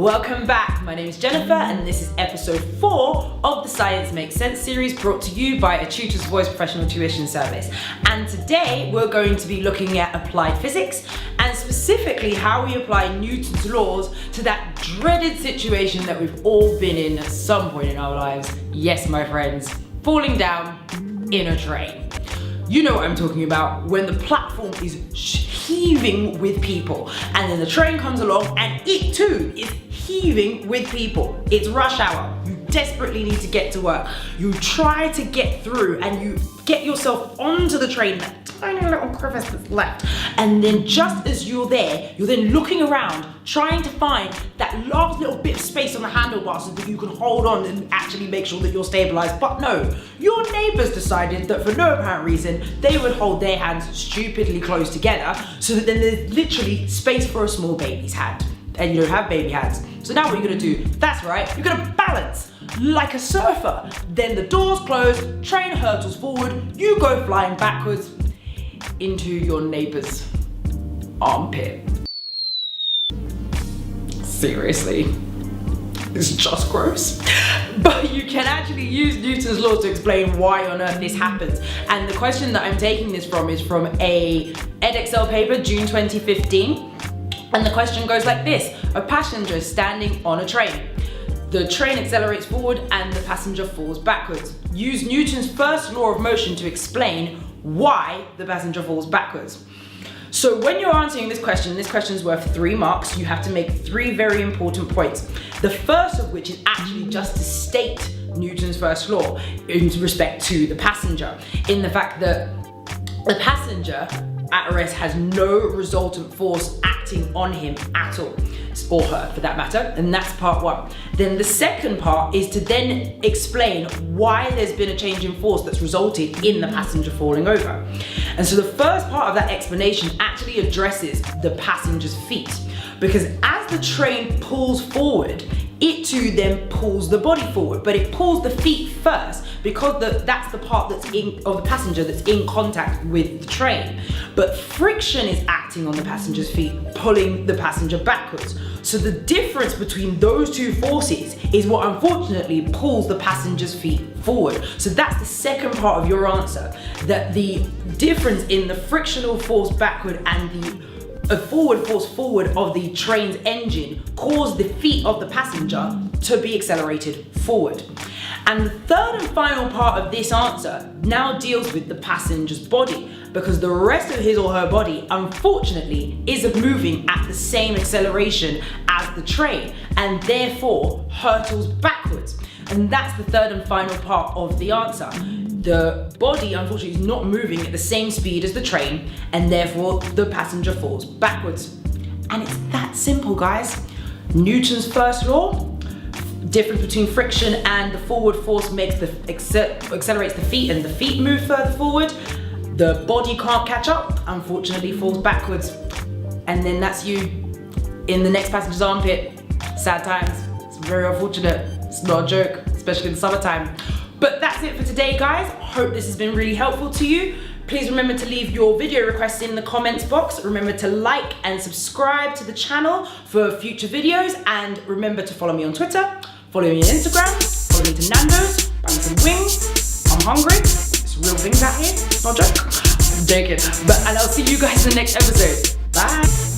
Welcome back, my name is Jennifer and this is episode 4 of the Science Makes Sense series brought to you by a Tutor's Voice professional tuition service. And today we're going to be looking at applied physics and specifically how we apply Newton's laws to that dreaded situation that we've all been in at some point in our lives. Yes, my friends, falling down in a train. You know what I'm talking about, when the platform is heaving with people and then the train comes along and it too is heaving with people. It's rush hour, you desperately need to get to work. You try to get through and you get yourself onto the train, that tiny little crevice that's left. And then just as you're there, you're then looking around, trying to find that last little bit of space on the handlebar so that you can hold on and actually make sure that you're stabilized. But no, your neighbors decided that for no apparent reason, they would hold their hands stupidly close together so that then there's literally space for a small baby's hand. And you don't have baby hands. So now what are you gonna do? That's right, you're gonna balance like a surfer. Then the doors close, train hurtles forward, you go flying backwards into your neighbor's armpit. Seriously, it's just gross. But you can actually use Newton's law to explain why on earth this happens. And the question that I'm taking this from is from a Edexcel paper, June 2015. And the question goes like this: a passenger is standing on a train. The train accelerates forward and the passenger falls backwards. Use Newton's first law of motion to explain why the passenger falls backwards. So when you're answering this question is worth 3 marks. You have to make 3 very important points. The first of which is actually just to state Newton's first law in respect to the passenger, in the fact that the passenger at rest has no resultant force acting on him at all, or her for that matter, and that's part 1. Then the second part is to then explain why there's been a change in force that's resulted in the passenger falling over. And so the first part of that explanation actually addresses the passenger's feet, because as the train pulls forward, it too then pulls the body forward, but it pulls the feet first because that's the part of the passenger that's in contact with the train. But friction is acting on the passenger's feet, pulling the passenger backwards. So the difference between those 2 forces is what unfortunately pulls the passenger's feet forward. So that's the second part of your answer, that the difference in the frictional force backward and the forward force forward of the train's engine caused the feet of the passenger to be accelerated forward. And the third and final part of this answer now deals with the passenger's body, because the rest of his or her body unfortunately isn't moving at the same acceleration as the train and therefore hurtles backwards. And that's the third and final part of the answer. The body unfortunately is not moving at the same speed as the train and therefore the passenger falls backwards. And it's that simple, guys. Newton's first law, difference between friction and the forward force makes accelerates the feet and the feet move further forward. The body can't catch up, unfortunately falls backwards. And then that's you in the next passenger's armpit. Sad times, it's very unfortunate. It's not a joke, especially in the summertime. But that's it for today, guys. Hope this has been really helpful to you. Please remember to leave your video requests in the comments box. Remember to like and subscribe to the channel for future videos. And remember to follow me on Twitter, follow me on Instagram, follow me to Nando's, buy me some wings. I'm hungry. It's real things out here, not a joke. I'm joking. And I'll see you guys in the next episode. Bye.